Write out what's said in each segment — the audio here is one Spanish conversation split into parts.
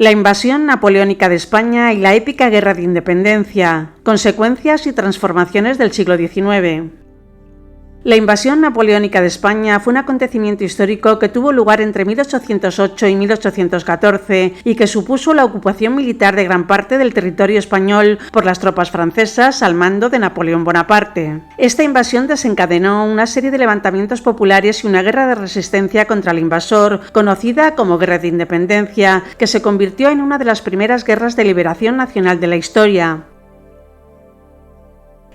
La invasión napoleónica de España y la épica Guerra de Independencia, consecuencias y transformaciones del siglo XIX. La invasión napoleónica de España fue un acontecimiento histórico que tuvo lugar entre 1808 y 1814 y que supuso la ocupación militar de gran parte del territorio español por las tropas francesas al mando de Napoleón Bonaparte. Esta invasión desencadenó una serie de levantamientos populares y una guerra de resistencia contra el invasor, conocida como Guerra de Independencia, que se convirtió en una de las primeras guerras de liberación nacional de la historia.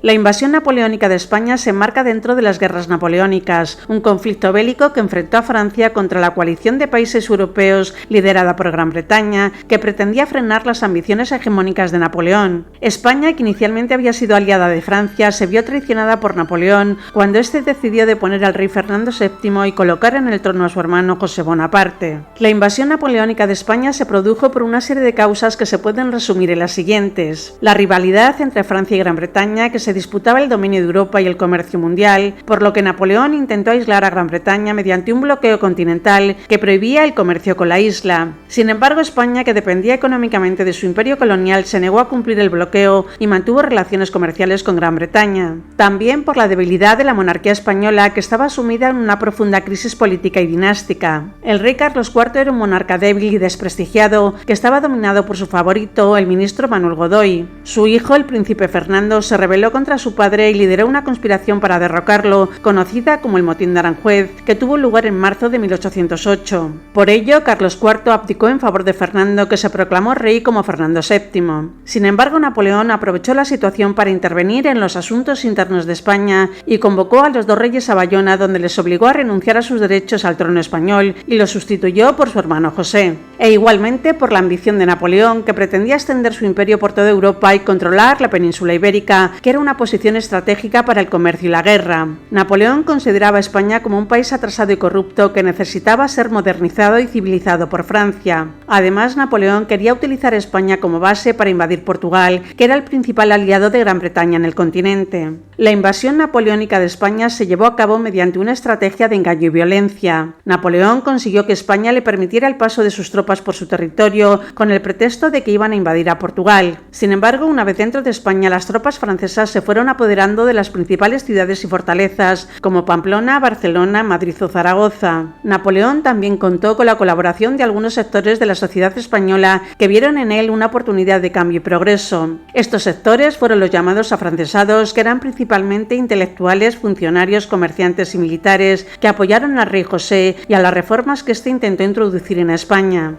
La invasión napoleónica de España se enmarca dentro de las guerras napoleónicas, un conflicto bélico que enfrentó a Francia contra la coalición de países europeos liderada por Gran Bretaña, que pretendía frenar las ambiciones hegemónicas de Napoleón. España, que inicialmente había sido aliada de Francia, se vio traicionada por Napoleón cuando éste decidió deponer al rey Fernando VII y colocar en el trono a su hermano José Bonaparte. La invasión napoleónica de España se produjo por una serie de causas que se pueden resumir en las siguientes: la rivalidad entre Francia y Gran Bretaña, que se disputaba el dominio de Europa y el comercio mundial, por lo que Napoleón intentó aislar a Gran Bretaña mediante un bloqueo continental que prohibía el comercio con la isla. Sin embargo, España, que dependía económicamente de su imperio colonial, se negó a cumplir el bloqueo y mantuvo relaciones comerciales con Gran Bretaña. También por la debilidad de la monarquía española, que estaba sumida en una profunda crisis política y dinástica. El rey Carlos IV era un monarca débil y desprestigiado, que estaba dominado por su favorito, el ministro Manuel Godoy. Su hijo, el príncipe Fernando, se rebeló contra su padre y lideró una conspiración para derrocarlo, conocida como el Motín de Aranjuez, que tuvo lugar en marzo de 1808. Por ello, Carlos IV abdicó en favor de Fernando, que se proclamó rey como Fernando VII. Sin embargo, Napoleón aprovechó la situación para intervenir en los asuntos internos de España y convocó a los dos reyes a Bayona, donde les obligó a renunciar a sus derechos al trono español y los sustituyó por su hermano José. E igualmente por la ambición de Napoleón, que pretendía extender su imperio por toda Europa y controlar la península ibérica, que era una posición estratégica para el comercio y la guerra. Napoleón consideraba a España como un país atrasado y corrupto que necesitaba ser modernizado y civilizado por Francia. Además, Napoleón quería utilizar España como base para invadir Portugal, que era el principal aliado de Gran Bretaña en el continente. La invasión napoleónica de España se llevó a cabo mediante una estrategia de engaño y violencia. Napoleón consiguió que España le permitiera el paso de sus tropas por su territorio con el pretexto de que iban a invadir a Portugal. Sin embargo, una vez dentro de España, las tropas francesas se fueron apoderando de las principales ciudades y fortalezas, como Pamplona, Barcelona, Madrid o Zaragoza. Napoleón también contó con la colaboración de algunos sectores de la sociedad española que vieron en él una oportunidad de cambio y progreso. Estos sectores fueron los llamados afrancesados, que eran principalmente intelectuales, funcionarios, comerciantes y militares que apoyaron al rey José y a las reformas que éste intentó introducir en España.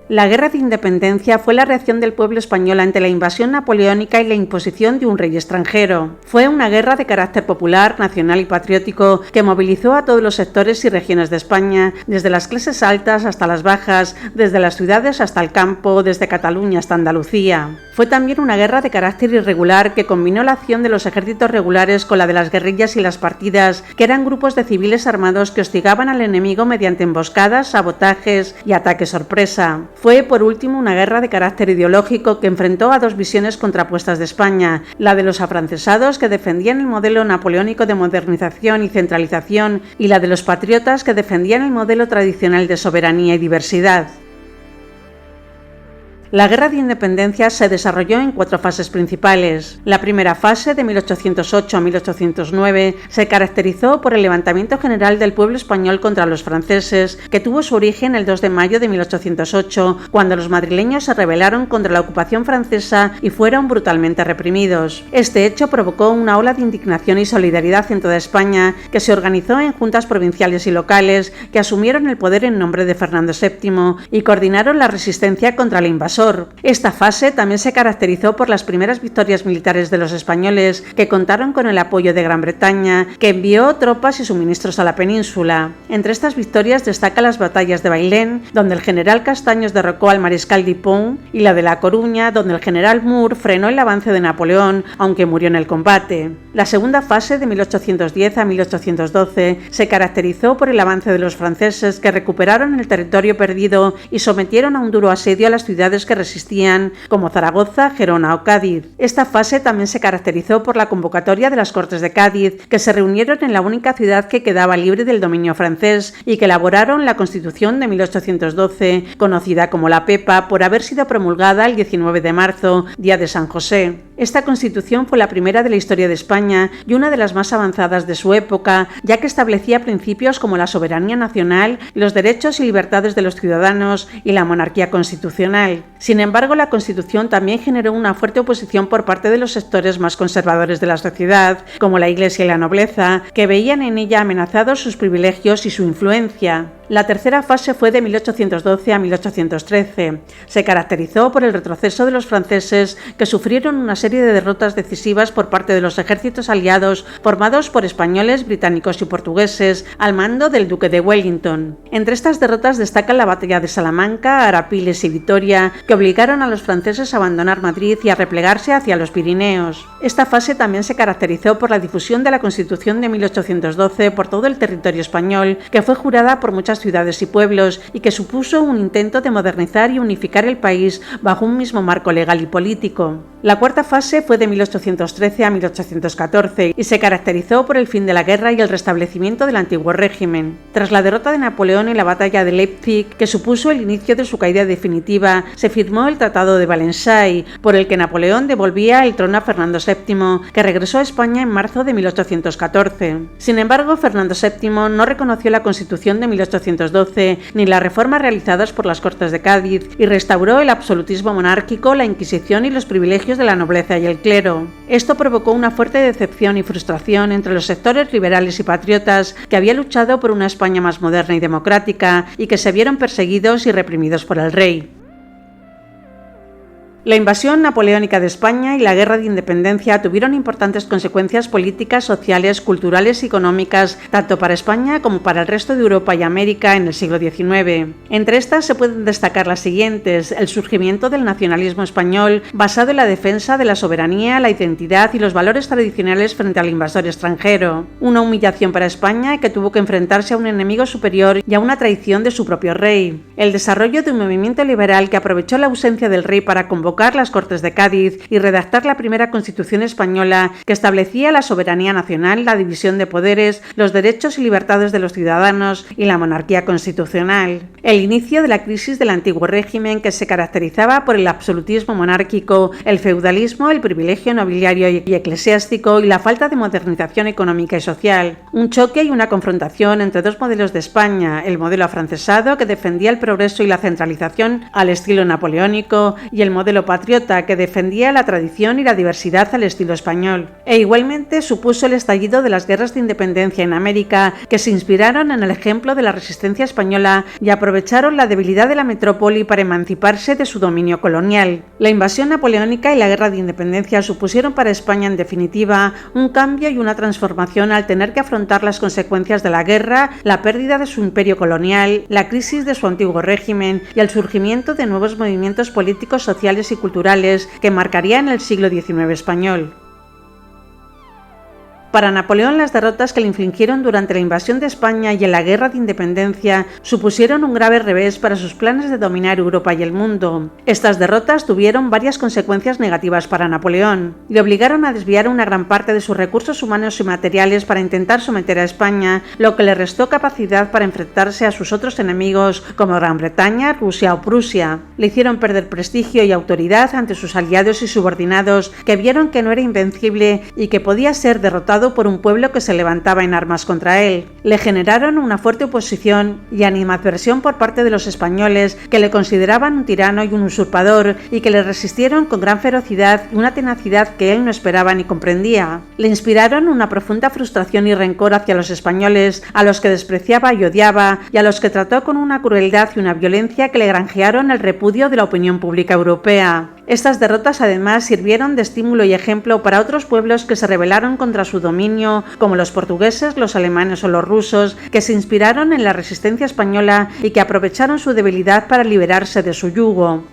La Guerra de Independencia fue la reacción del pueblo español ante la invasión napoleónica y la imposición de un rey extranjero. Fue una guerra de carácter popular, nacional y patriótico que movilizó a todos los sectores y regiones de España, desde las clases altas hasta las bajas, desde las ciudades hasta el campo, desde Cataluña hasta Andalucía. Fue también una guerra de carácter irregular que combinó la acción de los ejércitos regulares con la de las guerrillas y las partidas, que eran grupos de civiles armados que hostigaban al enemigo mediante emboscadas, sabotajes y ataques sorpresa. Fue, por último, una guerra de carácter ideológico que enfrentó a dos visiones contrapuestas de España, la de los afrancesados, que defendían el modelo napoleónico de modernización y centralización, y la de los patriotas, que defendían el modelo tradicional de soberanía y diversidad. La Guerra de Independencia se desarrolló en 4 fases principales. La primera fase, de 1808 a 1809, se caracterizó por el levantamiento general del pueblo español contra los franceses, que tuvo su origen el 2 de mayo de 1808, cuando los madrileños se rebelaron contra la ocupación francesa y fueron brutalmente reprimidos. Este hecho provocó una ola de indignación y solidaridad en toda España, que se organizó en juntas provinciales y locales, que asumieron el poder en nombre de Fernando VII y coordinaron la resistencia contra el invasor. Esta fase también se caracterizó por las primeras victorias militares de los españoles, que contaron con el apoyo de Gran Bretaña, que envió tropas y suministros a la península. Entre estas victorias destacan las batallas de Bailén, donde el general Castaños derrocó al mariscal Dupont, y la de La Coruña, donde el general Moore frenó el avance de Napoleón, aunque murió en el combate. La segunda fase, de 1810 a 1812, se caracterizó por el avance de los franceses, que recuperaron el territorio perdido y sometieron a un duro asedio a las ciudades que que resistían, como Zaragoza, Gerona o Cádiz. Esta fase también se caracterizó por la convocatoria de las Cortes de Cádiz, que se reunieron en la única ciudad que quedaba libre del dominio francés y que elaboraron la Constitución de 1812, conocida como la Pepa, por haber sido promulgada el 19 de marzo, día de San José. Esta Constitución fue la primera de la historia de España y una de las más avanzadas de su época, ya que establecía principios como la soberanía nacional, los derechos y libertades de los ciudadanos y la monarquía constitucional. Sin embargo, la Constitución también generó una fuerte oposición por parte de los sectores más conservadores de la sociedad, como la Iglesia y la nobleza, que veían en ella amenazados sus privilegios y su influencia. La tercera fase fue de 1812 a 1813. Se caracterizó por el retroceso de los franceses, que sufrieron una serie de derrotas decisivas por parte de los ejércitos aliados formados por españoles, británicos y portugueses al mando del duque de Wellington. Entre estas derrotas destacan la batalla de Salamanca, Arapiles y Vitoria, que obligaron a los franceses a abandonar Madrid y a replegarse hacia los Pirineos. Esta fase también se caracterizó por la difusión de la Constitución de 1812 por todo el territorio español, que fue jurada por muchas ciudades y pueblos y que supuso un intento de modernizar y unificar el país bajo un mismo marco legal y político. La cuarta fase fue de 1813 a 1814 y se caracterizó por el fin de la guerra y el restablecimiento del antiguo régimen. Tras la derrota de Napoleón en la batalla de Leipzig, que supuso el inicio de su caída definitiva, se firmó el Tratado de Valenciennes, por el que Napoleón devolvía el trono a Fernando VII, que regresó a España en marzo de 1814. Sin embargo, Fernando VII no reconoció la Constitución de 1812 ni las reformas realizadas por las Cortes de Cádiz y restauró el absolutismo monárquico, la Inquisición y los privilegios de la nobleza y el clero. Esto provocó una fuerte decepción y frustración entre los sectores liberales y patriotas que habían luchado por una España más moderna y democrática y que se vieron perseguidos y reprimidos por el rey. La invasión napoleónica de España y la guerra de independencia tuvieron importantes consecuencias políticas, sociales, culturales y económicas, tanto para España como para el resto de Europa y América en el siglo XIX. Entre estas se pueden destacar las siguientes: el surgimiento del nacionalismo español, basado en la defensa de la soberanía, la identidad y los valores tradicionales frente al invasor extranjero; una humillación para España, que tuvo que enfrentarse a un enemigo superior y a una traición de su propio rey; el desarrollo de un movimiento liberal que aprovechó la ausencia del rey para convocar las Cortes de Cádiz y redactar la primera Constitución española, que establecía la soberanía nacional, la división de poderes, los derechos y libertades de los ciudadanos y la monarquía constitucional; el inicio de la crisis del antiguo régimen, que se caracterizaba por el absolutismo monárquico, el feudalismo, el privilegio nobiliario y eclesiástico y la falta de modernización económica y social; un choque y una confrontación entre dos modelos de España: el modelo afrancesado, que defendía el progreso y la centralización al estilo napoleónico, y el modelo patriota, que defendía la tradición y la diversidad al estilo español. E igualmente supuso el estallido de las guerras de independencia en América, que se inspiraron en el ejemplo de la resistencia española y aprovecharon la debilidad de la metrópoli para emanciparse de su dominio colonial. La invasión napoleónica y la guerra de independencia supusieron para España, en definitiva, un cambio y una transformación al tener que afrontar las consecuencias de la guerra, la pérdida de su imperio colonial, la crisis de su antiguo régimen y el surgimiento de nuevos movimientos políticos, sociales y culturales que marcarían el siglo XIX español. Para Napoleón, las derrotas que le infligieron durante la invasión de España y en la guerra de independencia supusieron un grave revés para sus planes de dominar Europa y el mundo. Estas derrotas tuvieron varias consecuencias negativas para Napoleón. Le obligaron a desviar una gran parte de sus recursos humanos y materiales para intentar someter a España, lo que le restó capacidad para enfrentarse a sus otros enemigos como Gran Bretaña, Rusia o Prusia. Le hicieron perder prestigio y autoridad ante sus aliados y subordinados, que vieron que no era invencible y que podía ser derrotado por un pueblo que se levantaba en armas contra él. Le generaron una fuerte oposición y animadversión por parte de los españoles, que le consideraban un tirano y un usurpador, y que le resistieron con gran ferocidad y una tenacidad que él no esperaba ni comprendía. Le inspiraron una profunda frustración y rencor hacia los españoles, a los que despreciaba y odiaba, y a los que trató con una crueldad y una violencia que le granjearon el repudio de la opinión pública europea. Estas derrotas además sirvieron de estímulo y ejemplo para otros pueblos que se rebelaron contra su dominio, como los portugueses, los alemanes o los rusos, que se inspiraron en la resistencia española y que aprovecharon su debilidad para liberarse de su yugo.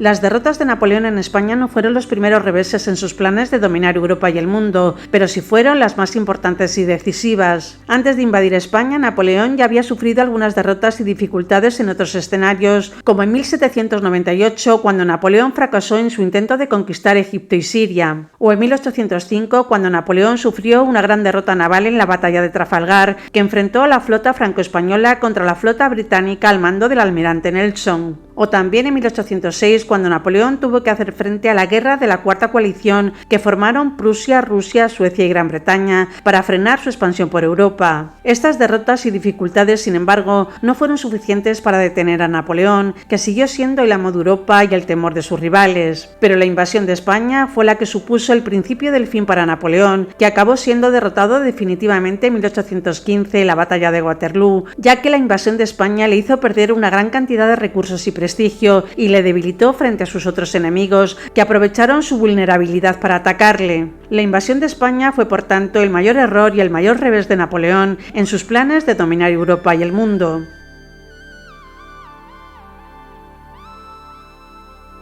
Las derrotas de Napoleón en España no fueron los primeros reveses en sus planes de dominar Europa y el mundo, pero sí fueron las más importantes y decisivas. Antes de invadir España, Napoleón ya había sufrido algunas derrotas y dificultades en otros escenarios, como en 1798, cuando Napoleón fracasó en su intento de conquistar Egipto y Siria, o en 1805, cuando Napoleón sufrió una gran derrota naval en la batalla de Trafalgar, que enfrentó a la flota franco-española contra la flota británica al mando del almirante Nelson. O también en 1806, cuando Napoleón tuvo que hacer frente a la guerra de la Cuarta Coalición que formaron Prusia, Rusia, Suecia y Gran Bretaña para frenar su expansión por Europa. Estas derrotas y dificultades, sin embargo, no fueron suficientes para detener a Napoleón, que siguió siendo el amo de Europa y el temor de sus rivales. Pero la invasión de España fue la que supuso el principio del fin para Napoleón, que acabó siendo derrotado definitivamente en 1815 en la batalla de Waterloo, ya que la invasión de España le hizo perder una gran cantidad de recursos y prestigio y le debilitó frente a sus otros enemigos, que aprovecharon su vulnerabilidad para atacarle. La invasión de España fue, por tanto, el mayor error y el mayor revés de Napoleón en sus planes de dominar Europa y el mundo.